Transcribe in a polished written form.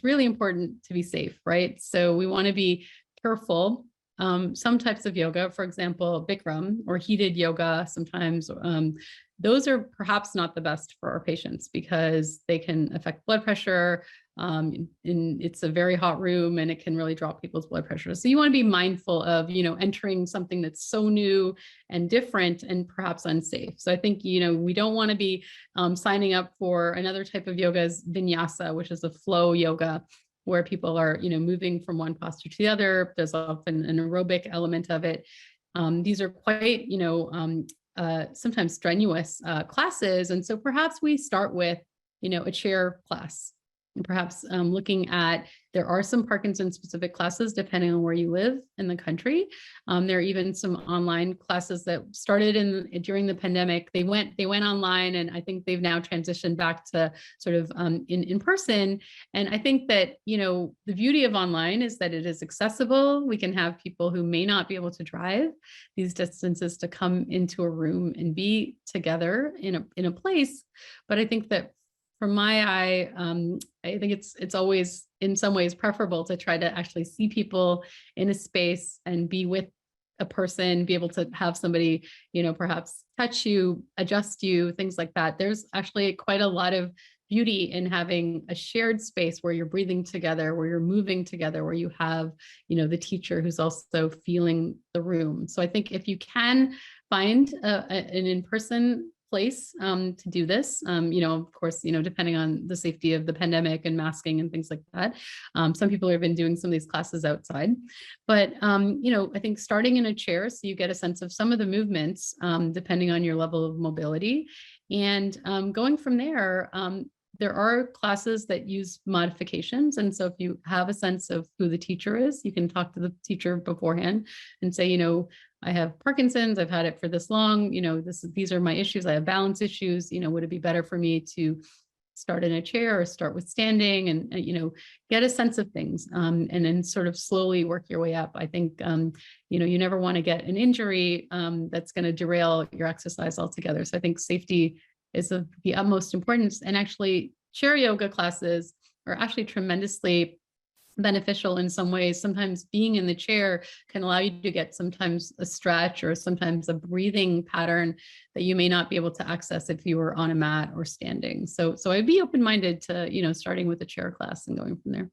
really important to be safe, right? So we want to be careful. Some types of yoga, for example, Bikram or heated yoga, sometimes those are perhaps not the best for our patients because they can affect blood pressure. And it's a very hot room and it can really drop people's blood pressure. So you want to be mindful of, entering something that's so new and different and perhaps unsafe. So I think, we don't want to be signing up for another type of yoga is vinyasa, which is a flow yoga, where people are, moving from one posture to the other. There's often an aerobic element of it. These are quite, sometimes strenuous classes. And so perhaps we start with, a chair class. And perhaps looking at, there are some Parkinson specific classes depending on where you live in the country. There are even some online classes that started during the pandemic. They went online, and I think they've now transitioned back to sort of in person. And I think that, the beauty of online is that it is accessible. We can have people who may not be able to drive these distances to come into a room and be together in a place. But I think that from my eye, I think it's always in some ways preferable to try to actually see people in a space and be with a person, be able to have somebody, perhaps touch you, adjust you, things like that. There's actually quite a lot of beauty in having a shared space where you're breathing together, where you're moving together, where you have, the teacher who's also feeling the room. So I think if you can find an in-person place to do this, of course, depending on the safety of the pandemic and masking and things like that. Some people have been doing some of these classes outside, but, I think starting in a chair, so you get a sense of some of the movements, depending on your level of mobility, and going from there. There are classes that use modifications. And so if you have a sense of who the teacher is, you can talk to the teacher beforehand and say, I have Parkinson's, I've had it for this long, these are my issues. I have balance issues, would it be better for me to start in a chair or start with standing and, get a sense of things and then sort of slowly work your way up. I think, you never want to get an injury that's going to derail your exercise altogether. So I think safety is of the utmost importance. And actually, chair yoga classes are actually tremendously beneficial in some ways. Sometimes being in the chair can allow you to get sometimes a stretch or sometimes a breathing pattern that you may not be able to access if you were on a mat or standing. So I'd be open-minded to, starting with a chair class and going from there.